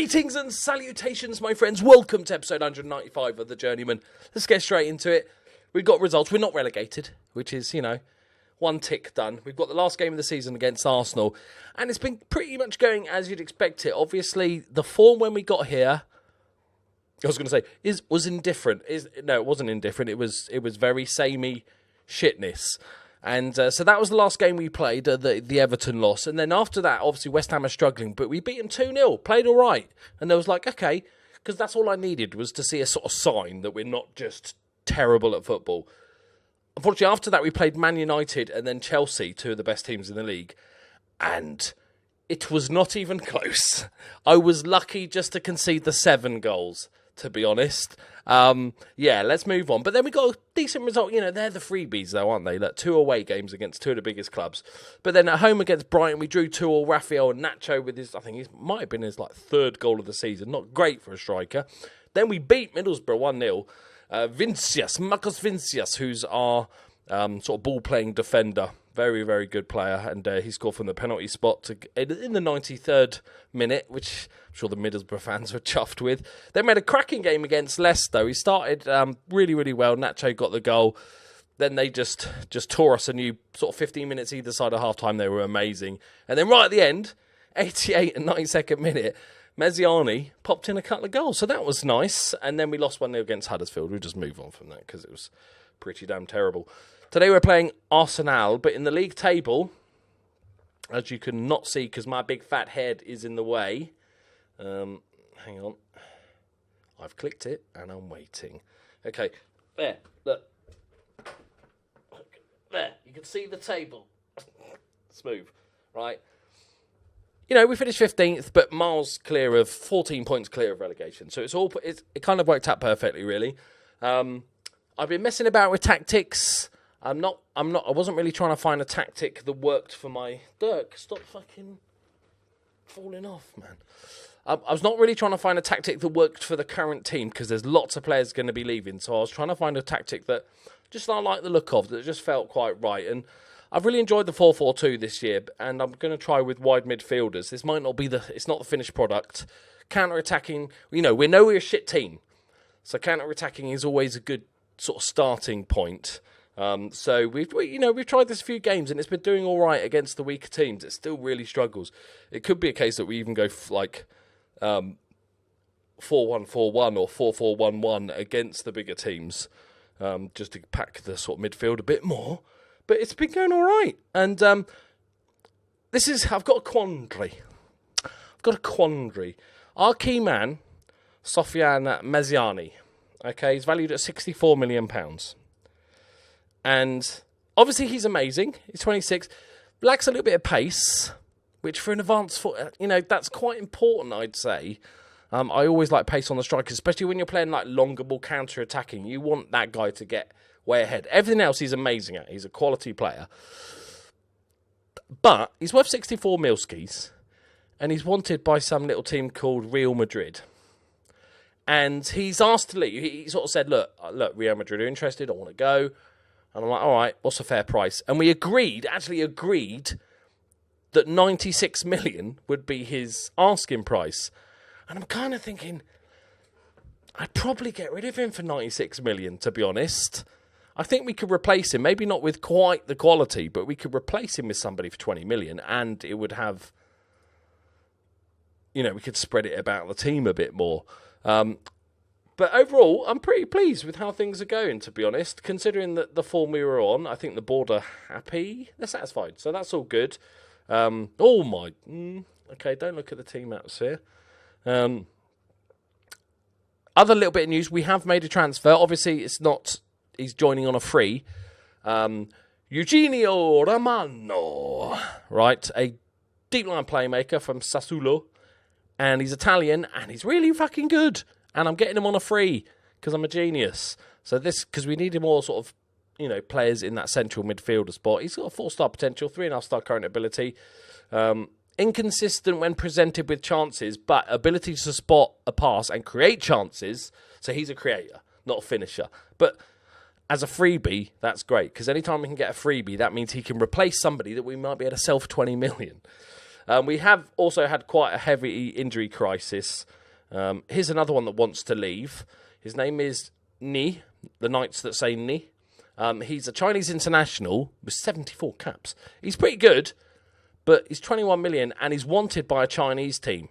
Greetings and salutations, my friends. Welcome to episode 195 of the Journeyman. Let's get straight into it. We've got results. We're not relegated, which is, one tick done. We've got the last game of the season against Arsenal, and it's been pretty much going as you'd expect it. Obviously, the form when we got here, was indifferent. No, it wasn't indifferent. It was very samey shitness. And so that was the last game we played, the Everton loss. And then after that, obviously, West Ham are struggling. But we beat them 2-0, played all right. And I was like, okay, because that's all I needed was to see a sort of sign that we're not just terrible at football. Unfortunately, after that, we played Man United and then Chelsea, two of the best teams in the league. And it was not even close. I was lucky just to concede the 7 goals, to be honest. Let's move on. But then we got a decent result. They're the freebies, though, aren't they? Like 2 away games against 2 of the biggest clubs. But then at home against Brighton, we drew 2-2. Rafael and Nacho with his, I think it might have been his 3rd goal of the season. Not great for a striker. Then we beat Middlesbrough 1-0. Marcos Vincius, who's our sort of ball-playing defender. Very, very good player. And he scored from the penalty spot in the 93rd minute, which I'm sure the Middlesbrough fans were chuffed with. They made a cracking game against Leicester. He started really, really well. Nacho got the goal. Then they just tore us a new sort of 15 minutes either side of half-time. They were amazing. And then right at the end, 88 and 92nd minute, Mezziani popped in a couple of goals. So that was nice. And then we lost 1-0 against Huddersfield. We'll just move on from that because it was pretty damn terrible. Today we're playing Arsenal, but in the league table, as you can not see because my big fat head is in the way. Hang on. I've clicked it and I'm waiting. Okay, there, look. There, you can see the table. Smooth, right? We finished 15th, but miles clear of 14 points clear of relegation. So it kind of worked out perfectly, really. I've been messing about with tactics. I wasn't really trying to find a tactic that worked for my... Dirk, stop fucking falling off, man. I was not really trying to find a tactic that worked for the current team because there's lots of players going to be leaving. So I was trying to find a tactic that just I like the look of, that just felt quite right. And I've really enjoyed the 4-4-2 this year, and I'm going to try with wide midfielders. This might not be it's not the finished product. Counter-attacking, we know we're a shit team. So counter-attacking is always a good sort of starting point. So we've tried this a few games and it's been doing all right against the weaker teams. It still really struggles. It could be a case that we even go 4-1-4-1 or 4-4-1-1 against the bigger teams, just to pack the sort of midfield a bit more. But it's been going all right. And I've got a quandary. Our key man, Sofiane Mezziani, okay, he's valued at £64 million. And obviously he's amazing. He's 26. Lacks a little bit of pace, which for an advanced foot, that's quite important, I'd say. I always like pace on the strikers, especially when you're playing longer ball counter-attacking. You want that guy to get way ahead. Everything else he's amazing at. He's a quality player. But he's worth 64 milskis, and he's wanted by some little team called Real Madrid. And he's asked to leave. He sort of said, look, Real Madrid are interested. I want to go. And I'm like, all right, what's a fair price? And we agreed that 96 million would be his asking price. And I'm kind of thinking, I'd probably get rid of him for 96 million, to be honest. I think we could replace him, maybe not with quite the quality, but we could replace him with somebody for 20 million and it would have, we could spread it about the team a bit more. But overall, I'm pretty pleased with how things are going, to be honest. Considering that the form we were on, I think the board are happy. They're satisfied. So that's all good. Okay, don't look at the team atmosphere. Other little bit of news, we have made a transfer. Obviously, he's joining on a free. Eugenio Romano, right? A deep line playmaker from Sassuolo. And he's Italian, and he's really fucking good. And I'm getting him on a free because I'm a genius. So because we needed more sort of, players in that central midfielder spot. He's got a 4-star potential, 3.5-star current ability. Inconsistent when presented with chances, but ability to spot a pass and create chances. So he's a creator, not a finisher. But as a freebie, that's great because anytime we can get a freebie, that means he can replace somebody that we might be able to sell for 20 million. We have also had quite a heavy injury crisis. Here's another one that wants to leave. His name is Ni, the Knights that say Ni. He's a Chinese international with 74 caps. He's pretty good, but he's 21 million and he's wanted by a Chinese team.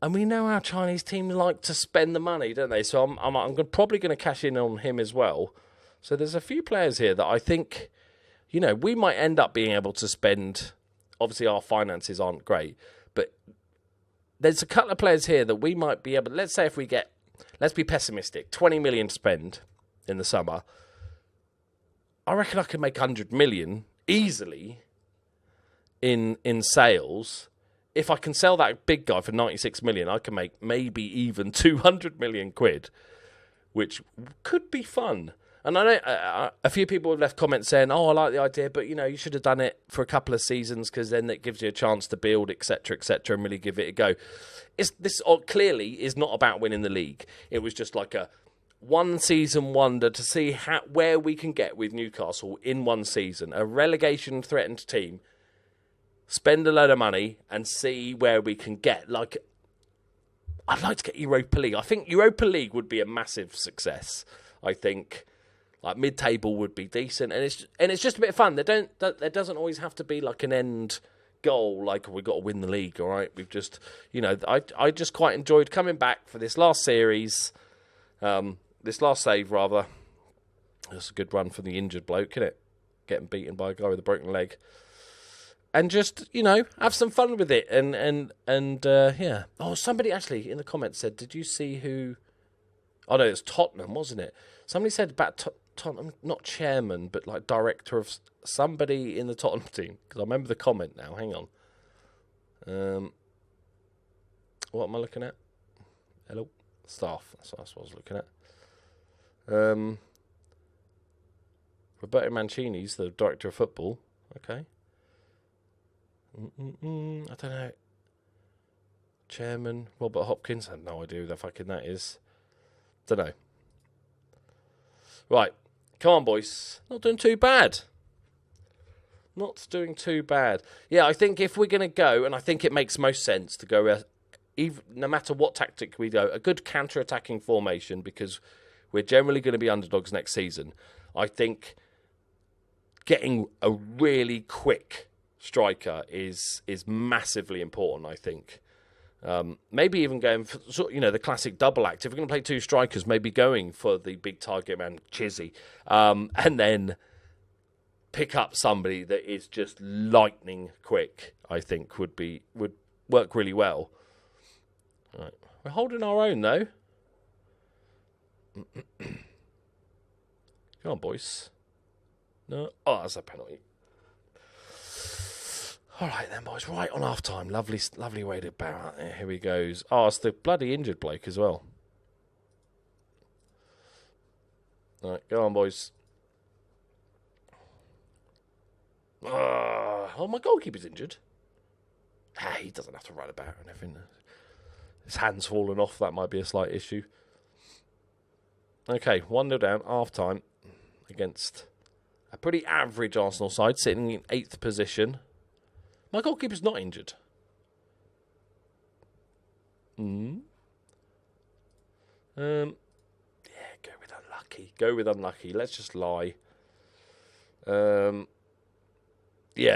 And we know how Chinese teams like to spend the money, don't they? So I'm probably going to cash in on him as well. So there's a few players here that I think, we might end up being able to spend. Obviously, our finances aren't great, but there's a couple of players here that we might be able. Let's say if we get, let's be pessimistic, 20 million to spend in the summer. I reckon I could make 100 million easily in sales. If I can sell that big guy for 96 million, I can make maybe even 200 million quid, which could be fun. And I know a few people have left comments saying, "Oh, I like the idea, but you should have done it for a couple of seasons because then it gives you a chance to build, etc., and really give it a go." This clearly is not about winning the league. It was just like a one-season wonder to see where we can get with Newcastle in one season, a relegation-threatened team. Spend a load of money and see where we can get. Like, I'd like to get Europa League. I think Europa League would be a massive success. I think. Like mid-table would be decent, and it's just a bit of fun. There doesn't always have to be like an end goal, like we've got to win the league. All right, we've just I just quite enjoyed coming back for this last series, this last save rather. It's a good run for the injured bloke, isn't it? Getting beaten by a guy with a broken leg, and just have some fun with it, and yeah. Oh, somebody actually in the comments said, "Did you see who?" Oh no, it's Tottenham, wasn't it? Somebody said about Tottenham, not chairman, but like director of somebody in the Tottenham team. Because I remember the comment now. Hang on. What am I looking at? Hello? Staff. That's what I was looking at. Roberto Mancini's the director of football. Okay. I don't know. Chairman, Robert Hopkins. I have no idea who the fucking that is. Don't know. Right, come on, boys. Not doing too bad. Not doing too bad. Yeah, I think if we're going to go, and I think it makes most sense to go, no matter what tactic we go, a good counter-attacking formation, because we're generally going to be underdogs next season. I think getting a really quick striker is massively important, I think. Maybe even going for the classic double act. If we're going to play two strikers, maybe going for the big target man, Chizzy, and then pick up somebody that is just lightning quick. I think would work really well. Right. We're holding our own though. Come on, boys. No, that's a penalty. All right then, boys. Right on half time. Lovely way to bow out there. Here he goes. Oh, it's the bloody injured bloke as well. All right, go on, boys. Oh, my goalkeeper's injured. He doesn't have to run about and everything. His hand's fallen off. That might be a slight issue. Okay, 1-0 down, half time against a pretty average Arsenal side sitting in 8th position. My goalkeeper's not injured. Yeah, go with unlucky. Go with unlucky. Let's just lie. Yeah,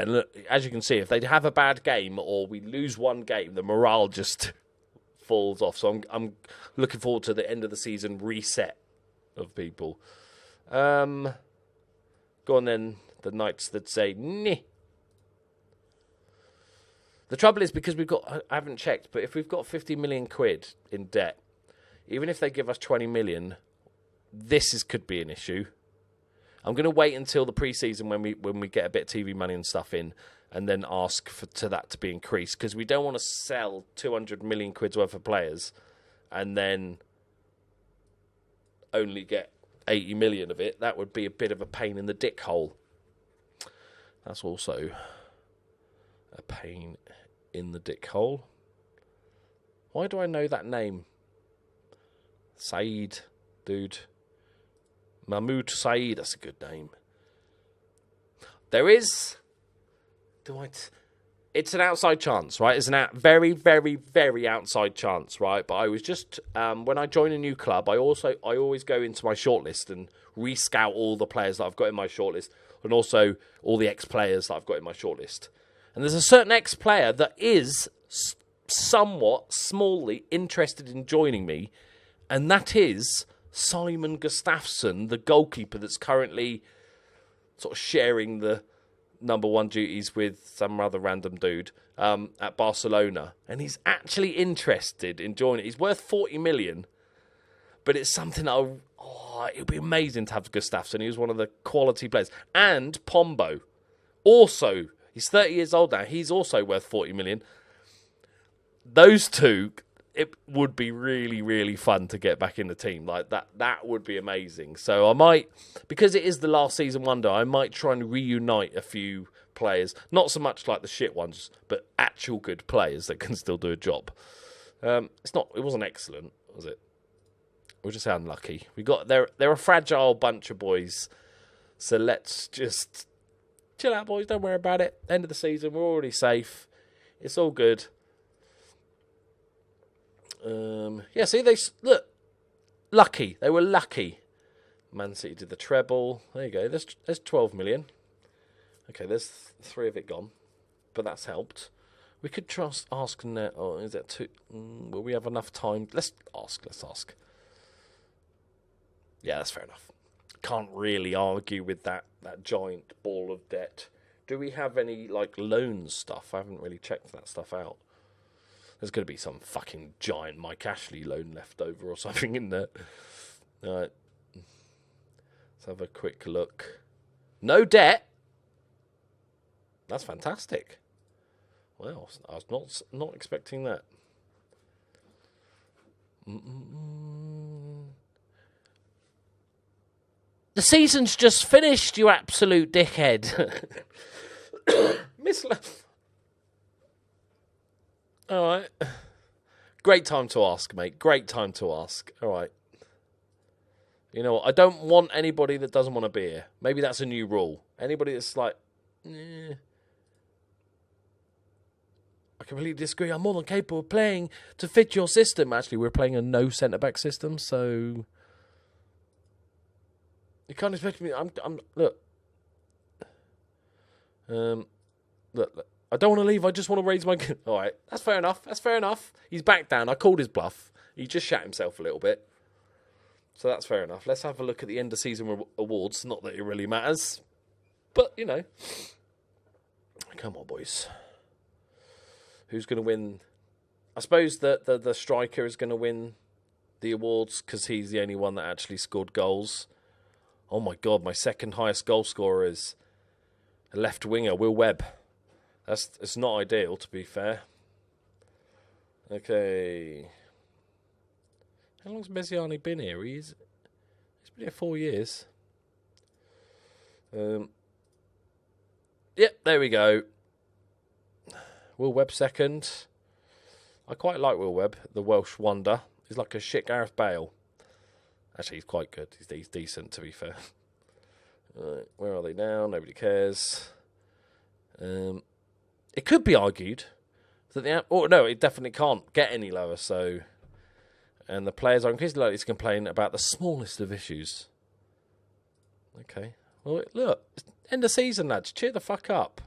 look, as you can see, if they have a bad game or we lose one game, the morale just falls off. So I'm looking forward to the end of the season reset of people. Go on then, the Knights that say, "Neh." The trouble is, because I haven't checked, but if we've got 50 million quid in debt, even if they give us 20 million, could be an issue. I'm going to wait until the pre-season when we get a bit of TV money and stuff in, and then ask to that to be increased, because we don't want to sell 200 million quid's worth of players and then only get 80 million of it. That would be a bit of a pain in the dick hole. That's also a pain in the dick hole. Why do I know that name? Saeed, dude. Mahmoud Saeed, that's a good name. There is... it's an outside chance, right? It's a very, very, very outside chance, right? But I was just when I join a new club, I always go into my shortlist and re-scout all the players that I've got in my shortlist, and also all the ex-players that I've got in my shortlist. And there's a certain ex-player that is somewhat smallly interested in joining me, and that is Simon Gustafsson, the goalkeeper that's currently sort of sharing the number one duties with some other random dude at Barcelona. And he's actually interested in joining. He's worth 40 million, but it's something it would be amazing to have Gustafsson. He was one of the quality players. And Pombo, also, he's 30 years old now. He's also worth 40 million. Those two, it would be really, really fun to get back in the team. Like that would be amazing. So I might, because it is the last season wonder, I might try and reunite a few players. Not so much like the shit ones, but actual good players that can still do a job. It wasn't excellent, was it? We'll just say unlucky. They're a fragile bunch of boys. So let's just chill out, boys. Don't worry about it. End of the season, we're already safe. It's all good. See, lucky. They were lucky. Man City did the treble. There you go. There's 12 million. Okay, there's 3 of it gone, but that's helped. We could ask now. Oh, is that too? Will we have enough time? Let's ask. Yeah, that's fair enough. Can't really argue with that giant ball of debt. Do we have any loan stuff? I haven't really checked that stuff out. There's going to be some fucking giant Mike Ashley loan left over or something in there. All right. Let's have a quick look. No debt. That's fantastic. Well, I was not expecting that. The season's just finished, you absolute dickhead. All right. Great time to ask, mate. Great time to ask. All right. You know what? I don't want anybody that doesn't want to be here. Maybe that's a new rule. Anybody that's like, I completely disagree. I'm more than capable of playing to fit your system. Actually, we're playing a no centre-back system, so you can't expect me. Look. Look. I don't want to leave. I just want to raise my... All right. That's fair enough. He's back down. I called his bluff. He just shat himself a little bit. So that's fair enough. Let's have a look at the end of season awards. Not that it really matters. But, you know. Come on, boys. Who's going to win? I suppose that the striker is going to win the awards because he's the only one that actually scored goals. Oh, my God. My second highest goal scorer is a left winger, Will Webb. It's not ideal, to be fair. Okay. How long's Messiani been here? He's been here 4 years. Yep, there we go. Will Webb second. I quite like Will Webb, the Welsh wonder. He's like a shit Gareth Bale. Actually, he's quite good. He's decent, to be fair. Right, where are they now? Nobody cares. It could be argued that it definitely can't get any lower. So, and the players are increasingly likely to complain about the smallest of issues. Okay, well, look, end of season, lads. Cheer the fuck up.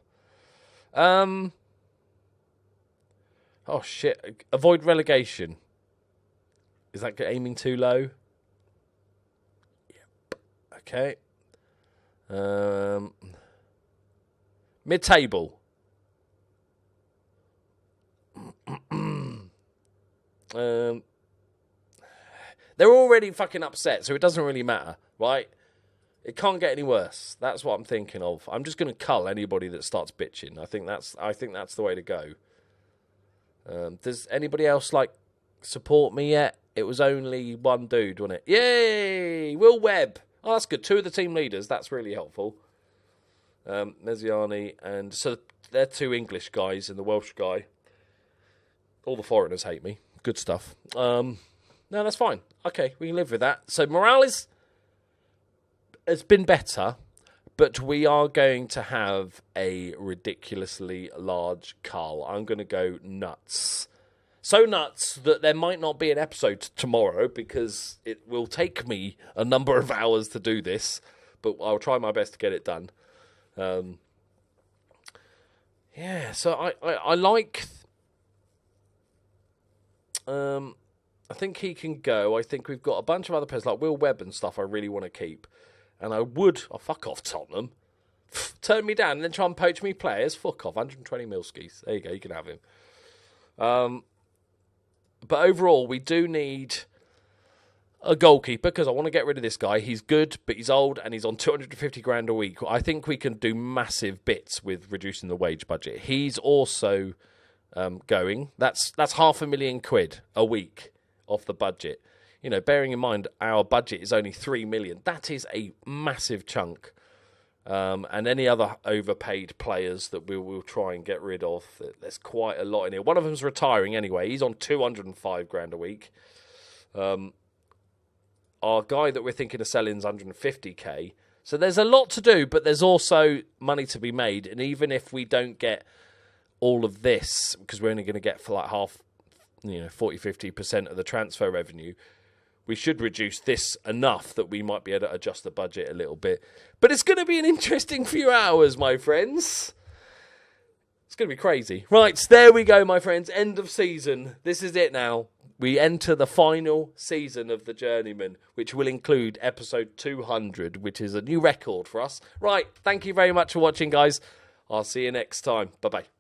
Oh shit! Avoid relegation. Is that aiming too low? Yep. Okay. Mid-table. They're already fucking upset, so it doesn't really matter, right? It can't get any worse. That's what I'm thinking of. I'm just going to cull anybody that starts bitching. I think that's the way to go. Does anybody else support me yet? It was only one dude, wasn't it? Yay! Will Webb. Oh, that's good. 2 of the team leaders. That's really helpful. Messiani, and so they're 2 English guys and the Welsh guy. All the foreigners hate me. Good stuff. No, that's fine. Okay, we can live with that. So morale has been better, But we are going to have a ridiculously large cull. I'm going to go nuts. So nuts that there might not be an episode tomorrow because it will take me a number of hours to do this. But I'll try my best to get it done. So I like... I think he can go. I think we've got a bunch of other players like Will Webb and stuff I really want to keep. And I would... Oh, fuck off, Tottenham. Turn me down and then try and poach me players. Fuck off. 120 Milskis. There you go. You can have him. But overall, we do need a goalkeeper because I want to get rid of this guy. He's good, but he's old and he's on 250 grand a week. I think we can do massive bits with reducing the wage budget. He's also going. That's £500,000 a week off the budget. You know, bearing in mind our budget is only 3 million. That is a massive chunk. And any other overpaid players that we will try and get rid of. There's quite a lot in here. One of them's retiring anyway. He's on 205 grand a week. Our guy that we're thinking of selling is 150k. So there's a lot to do, but there's also money to be made. And even if we don't get all of this, because we're only going to get for like half, 40-50% of the transfer revenue, we should reduce this enough that we might be able to adjust the budget a little bit. But it's going to be an interesting few hours, my friends. It's going to be crazy. Right, there we go, my friends. End of season. This is it now. We enter the final season of the Journeyman, which will include episode 200, which is a new record for us. Right, thank you very much for watching, guys. I'll see you next time. Bye-bye.